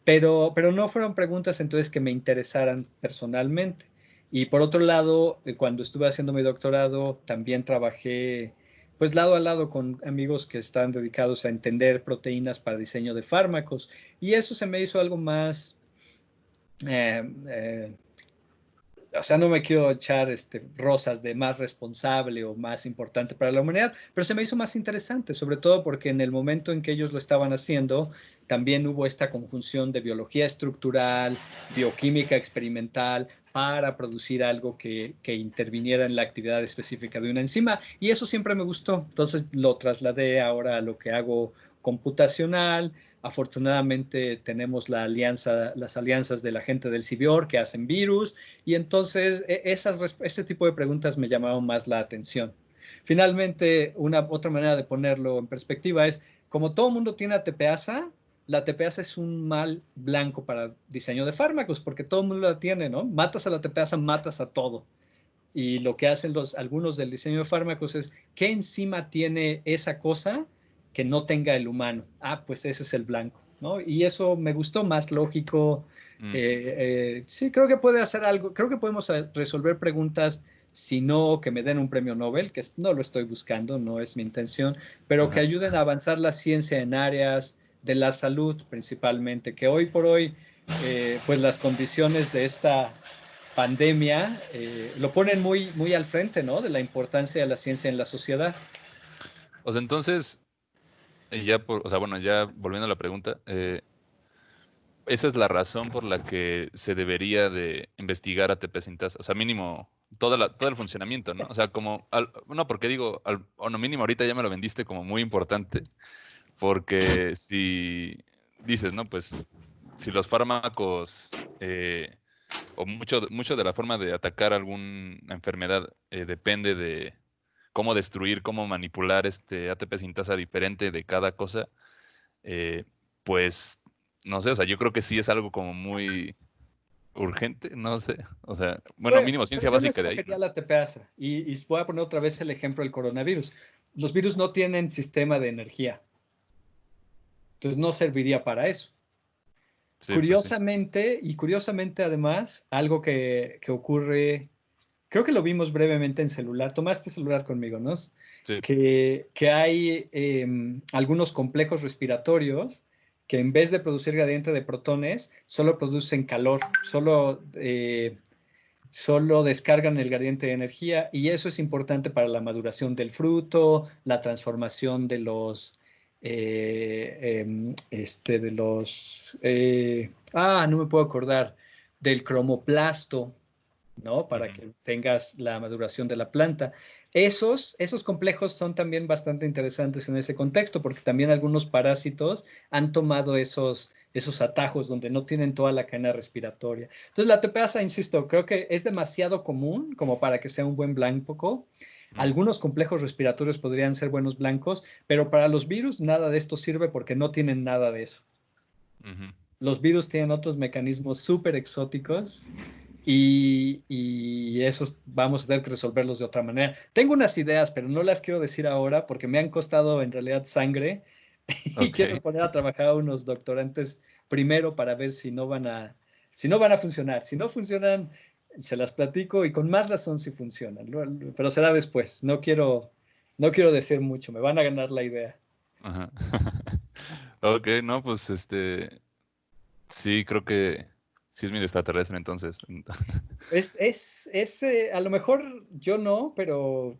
[SPEAKER 2] Pero no fueron preguntas entonces que me interesaran personalmente. Y por otro lado, cuando estuve haciendo mi doctorado, también trabajé pues lado a lado con amigos que están dedicados a entender proteínas para diseño de fármacos. Y eso se me hizo algo más, eh, eh, o sea, no me quiero echar rosas de más responsable o más importante para la humanidad, pero se me hizo más interesante, sobre todo porque en el momento en que ellos lo estaban haciendo, también hubo esta conjunción de biología estructural, bioquímica experimental, para producir algo que interviniera en la actividad específica de una enzima, y eso siempre me gustó. Entonces lo trasladé ahora a lo que hago computacional. Afortunadamente tenemos las alianzas de la gente del CIBIOR que hacen virus, y entonces ese tipo de preguntas me llamaron más la atención. Finalmente, otra manera de ponerlo en perspectiva es, como todo mundo tiene ATPasa, la ATPasa es un mal blanco para diseño de fármacos, porque todo el mundo la tiene, ¿no? Matas a la ATPasa, matas a todo. Y lo que hacen algunos del diseño de fármacos es, ¿qué enzima tiene esa cosa que no tenga el humano? Ah, pues ese es el blanco, ¿no? Y eso me gustó, más lógico. Sí, creo que puede hacer algo, creo que podemos resolver preguntas, si no que me den un premio Nobel, que no lo estoy buscando, no es mi intención, pero que
[SPEAKER 3] Ajá.
[SPEAKER 2] ayuden a avanzar la ciencia en áreas de la salud principalmente, que hoy por hoy, pues las condiciones de esta pandemia lo ponen muy al frente, ¿no? De la importancia de la ciencia en la sociedad.
[SPEAKER 3] O sea, entonces, o sea, bueno, ya volviendo a la pregunta, esa es la razón por la que se debería de investigar ATP sintasa. O sea, mínimo todo el funcionamiento, ¿no? O sea, no, porque digo, o no mínimo ahorita ya me lo vendiste como muy importante, porque si dices, ¿no? Pues si los fármacos o mucho de la forma de atacar alguna enfermedad depende de cómo destruir, cómo manipular este ATP sintasa diferente de cada cosa, eh, pues no sé, o sea, yo creo que sí es algo como muy urgente, no sé, o sea, bueno, mínimo
[SPEAKER 2] Pero
[SPEAKER 3] ciencia
[SPEAKER 2] yo no
[SPEAKER 3] básica de ahí,
[SPEAKER 2] escogería
[SPEAKER 3] ¿no?
[SPEAKER 2] la TPasa y voy a poner otra vez el ejemplo del coronavirus. los virus no tienen sistema de energía. Entonces no serviría para eso.
[SPEAKER 3] Sí, pues sí.
[SPEAKER 2] Curiosamente además, algo que ocurre, creo que lo vimos brevemente en celular, tomaste celular conmigo, ¿no?
[SPEAKER 3] Sí.
[SPEAKER 2] Que hay algunos complejos respiratorios que en vez de producir gradiente de protones, solo producen calor, solo descargan el gradiente de energía y eso es importante para la maduración del fruto, la transformación de no me puedo acordar, del cromoplasto, ¿no? Para
[SPEAKER 3] Ujú.
[SPEAKER 2] que tengas la maduración de la planta. Esos complejos son también bastante interesantes en ese contexto, porque también algunos parásitos han tomado esos atajos donde no tienen toda la cadena respiratoria. Entonces, la tepeasa, insisto, creo que es demasiado común como para que sea un buen blanco.
[SPEAKER 3] Mm,
[SPEAKER 2] Algunos complejos respiratorios podrían ser buenos blancos, pero para los virus nada de esto sirve porque no tienen nada de eso.
[SPEAKER 3] ujú.
[SPEAKER 2] Los virus tienen otros mecanismos súper exóticos y esos vamos a tener que resolverlos de otra manera. Tengo unas ideas, pero no las quiero decir ahora porque me han costado en realidad sangre y quiero
[SPEAKER 3] Ok.
[SPEAKER 2] poner a trabajar a unos doctorantes primero para ver si no van a funcionar. Si no funcionan, se las platico y con más razón si funcionan, pero será después. No quiero decir mucho, me van a ganar la idea.
[SPEAKER 3] Ajá. Ok, no, pues sí, creo que sí es medio extraterrestre entonces.
[SPEAKER 2] A lo mejor yo no, pero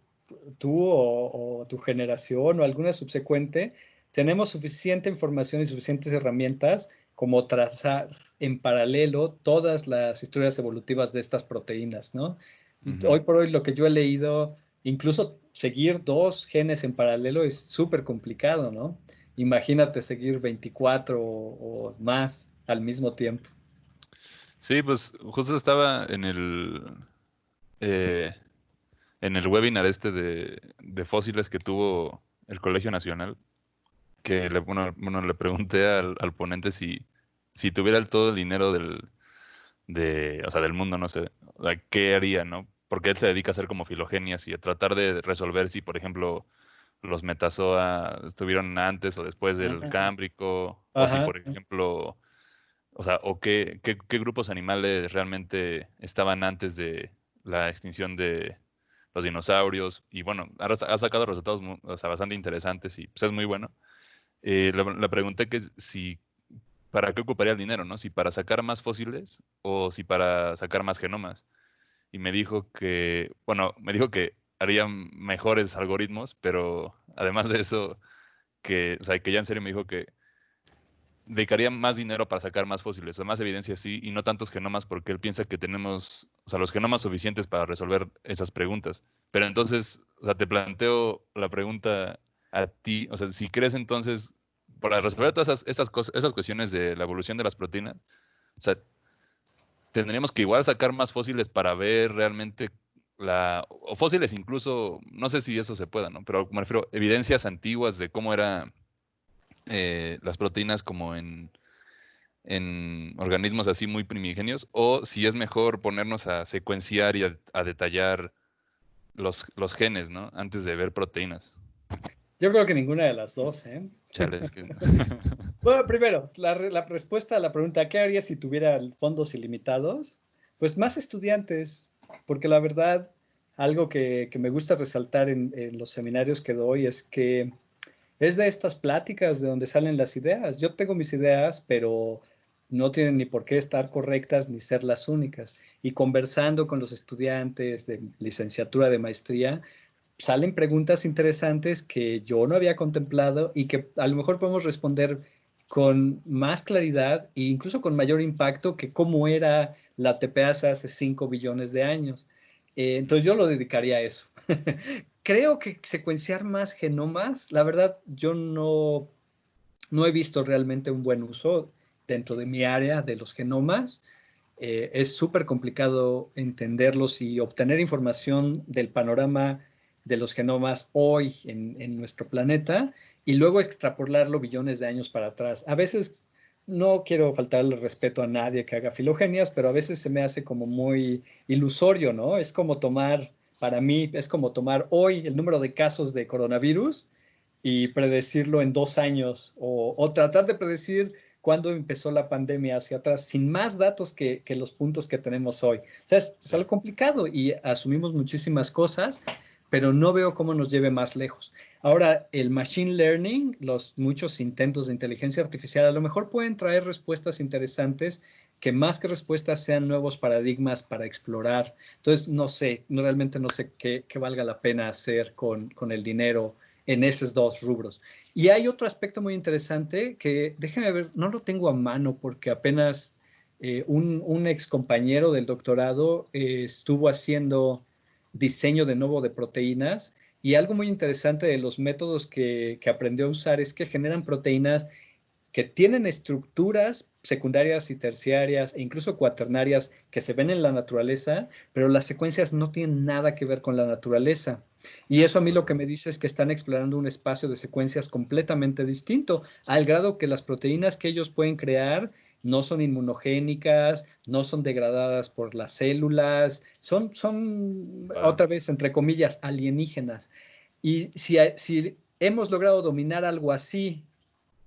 [SPEAKER 2] tú o tu generación o alguna subsecuente, tenemos suficiente información y suficientes herramientas como trazar en paralelo todas las historias evolutivas de estas proteínas, ¿no?
[SPEAKER 3] Ujú.
[SPEAKER 2] Hoy por hoy lo que yo he leído, incluso seguir dos genes en paralelo es súper complicado, ¿no? Imagínate seguir 24 o más al mismo tiempo.
[SPEAKER 3] Sí, pues justo estaba eh, en el webinar de fósiles que tuvo el Colegio Nacional, que bueno, le pregunté al ponente si tuviera todo el dinero o sea, del mundo, no sé, o sea, ¿qué haría, no? Porque él se dedica a hacer como filogenias y a tratar de resolver si, por ejemplo, los metazoa estuvieron antes o después del
[SPEAKER 2] Ajá,
[SPEAKER 3] Cámbrico, o si,
[SPEAKER 2] ajá.
[SPEAKER 3] por ejemplo, o sea, o qué grupos animales realmente estaban antes de la extinción de los dinosaurios. Y bueno, ahora ha sacado resultados o sea, bastante interesantes y pues es muy bueno. Le pregunté que si para qué ocuparía el dinero, ¿no? Si para sacar más fósiles o si para sacar más genomas. Y me dijo que harían mejores algoritmos, pero además de eso, o sea, que ya en serio me dijo que dedicaría más dinero para sacar más fósiles, o sea, más evidencia sí, y no tantos genomas, porque él piensa que tenemos, o sea, los genomas suficientes para resolver esas preguntas. Pero entonces, o sea, te planteo la pregunta a ti, o sea, si crees entonces, para resolver todas esas cosas, esas cuestiones de la evolución de las proteínas, o sea, tendríamos que igual sacar más fósiles para ver realmente o fósiles incluso, no sé si eso se pueda, ¿no? Pero me refiero, evidencias antiguas de cómo eran las proteínas como en organismos así muy primigenios, o si es mejor ponernos a secuenciar y a detallar los genes, ¿no? Antes de ver proteínas.
[SPEAKER 2] Yo creo que ninguna de las dos, ¿eh?
[SPEAKER 3] Chale, es que...
[SPEAKER 2] Bueno, primero, la respuesta a la pregunta, ¿qué haría si tuviera fondos ilimitados? Pues más estudiantes, porque la verdad, algo que me gusta resaltar en los seminarios que doy es que es de estas pláticas de donde salen las ideas. Yo tengo mis ideas, pero no tienen ni por qué estar correctas ni ser las únicas. Y conversando con los estudiantes de licenciatura, de maestría, salen preguntas interesantes que yo no había contemplado y que a lo mejor podemos responder con más claridad e incluso con mayor impacto que cómo era la tepeasa hace 5 billones de años. Entonces yo lo dedicaría a eso. Creo que secuenciar más genomas, la verdad, yo no he visto realmente un buen uso dentro de mi área de los genomas. Es súper complicado entenderlos y obtener información del panorama de los genomas hoy en nuestro planeta y luego extrapolarlo billones de años para atrás. A veces no quiero faltarle respeto a nadie que haga filogenias, pero a veces se me hace como muy ilusorio, ¿no? Es como tomar para mí es como tomar hoy el número de casos de coronavirus y predecirlo en 2 años o tratar de predecir cuándo empezó la pandemia hacia atrás, sin más datos que los puntos que tenemos hoy. O sea, es algo complicado y asumimos muchísimas cosas, pero no veo cómo nos lleve más lejos. Ahora, el machine learning, los muchos intentos de inteligencia artificial, a lo mejor pueden traer respuestas interesantes que más que respuestas sean nuevos paradigmas para explorar. Entonces, no sé, realmente no sé qué valga la pena hacer con el dinero en esos 2 rubros. Y hay otro aspecto muy interesante que, déjenme ver, no lo tengo a mano porque apenas un ex compañero del doctorado estuvo haciendo diseño de nuevo de proteínas y algo muy interesante de los métodos que aprendió a usar es que generan proteínas que tienen estructuras secundarias y terciarias e incluso cuaternarias que se ven en la naturaleza, pero las secuencias no tienen nada que ver con la naturaleza. Y eso a mí lo que me dice es que están explorando un espacio de secuencias completamente distinto, al grado que las proteínas que ellos pueden crear no son inmunogénicas, no son degradadas por las células, son otra vez, entre comillas, alienígenas. Y si hemos logrado dominar algo así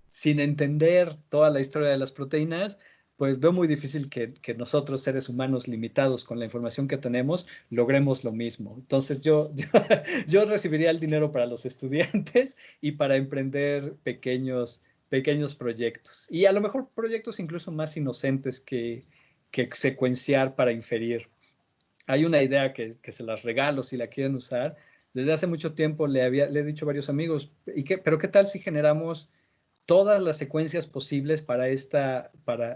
[SPEAKER 2] sin entender toda la historia de las proteínas, pues veo muy difícil que nosotros, seres humanos limitados con la información que tenemos, logremos lo mismo. Entonces yo recibiría el dinero para los estudiantes y para emprender pequeños proyectos. Y a lo mejor proyectos incluso más inocentes que secuenciar para inferir. Hay una idea que se las regalo si la quieren usar. Desde hace mucho tiempo le he dicho a varios amigos, pero ¿qué tal si generamos todas las secuencias posibles para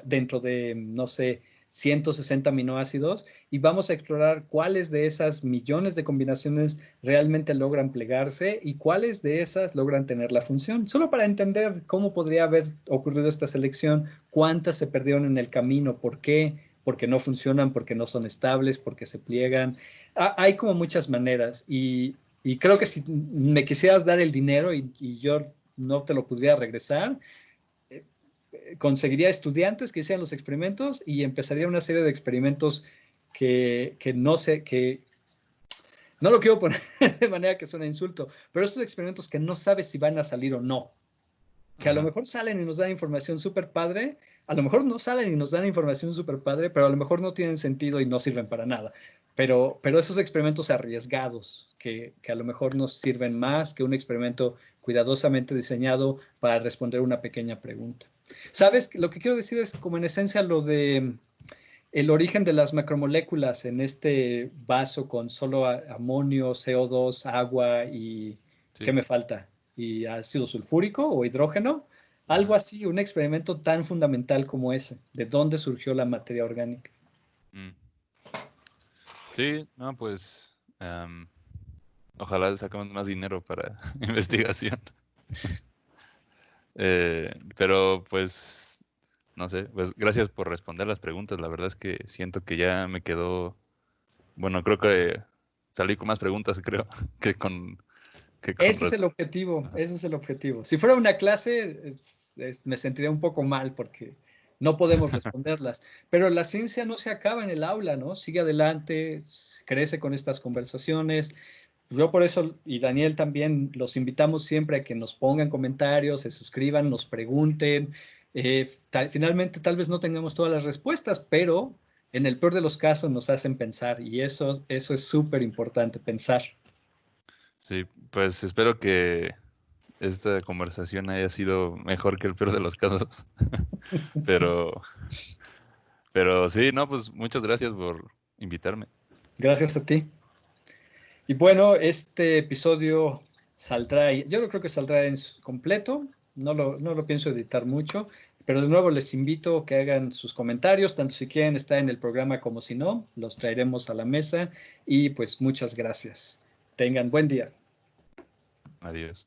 [SPEAKER 2] dentro de, no sé, 160 aminoácidos y vamos a explorar cuáles de esas millones de combinaciones realmente logran plegarse y cuáles de esas logran tener la función? Solo para entender cómo podría haber ocurrido esta selección, cuántas se perdieron en el camino, por qué, porque no funcionan, porque no son estables, porque se pliegan. Hay como muchas maneras y creo que si me quisieras dar el dinero y yo no te lo podría regresar, conseguiría estudiantes que hicieran los experimentos y empezaría una serie de experimentos que no sé, que no lo quiero poner de manera que suene insulto, pero estos experimentos que no sabes si van a salir o no, que a lo mejor salen y nos dan información súper padre, a lo mejor no salen y nos dan información súper padre, pero a lo mejor no tienen sentido y no sirven para nada. Pero esos experimentos arriesgados, que a lo mejor nos sirven más que un experimento cuidadosamente diseñado para responder una pequeña pregunta. ¿Sabes? Lo que quiero decir es como en esencia lo de el origen de las macromoléculas en este vaso con solo amonio, CO2, agua y ¿qué me falta? ¿Y ácido sulfúrico o hidrógeno? Algo así, un experimento tan fundamental como ese. ¿De dónde surgió la materia orgánica?
[SPEAKER 3] Sí, no, pues ojalá sacamos más dinero para investigación. Pero pues, no sé, pues gracias por responder las preguntas. La verdad es que siento que ya me quedó, bueno, creo que salí con más preguntas, creo, que con
[SPEAKER 2] Ese es el objetivo, ese es el objetivo. Si fuera una clase, me sentiría un poco mal porque no podemos responderlas. Pero la ciencia no se acaba en el aula, ¿no? Sigue adelante, crece con estas conversaciones. Yo por eso, y Daniel también, los invitamos siempre a que nos pongan comentarios, se suscriban, nos pregunten. Finalmente, tal vez no tengamos todas las respuestas, pero en el peor de los casos nos hacen pensar y eso es súper importante, pensar.
[SPEAKER 3] Sí, pues espero que esta conversación haya sido mejor que el peor de los casos. Pero sí, no, pues muchas gracias por invitarme.
[SPEAKER 2] Gracias a ti. Y bueno, este episodio saldrá, yo no creo que saldrá en completo, no lo pienso editar mucho, pero de nuevo les invito a que hagan sus comentarios, tanto si quieren estar en el programa como si no, los traeremos a la mesa y pues muchas gracias. Tengan buen día.
[SPEAKER 3] Adiós.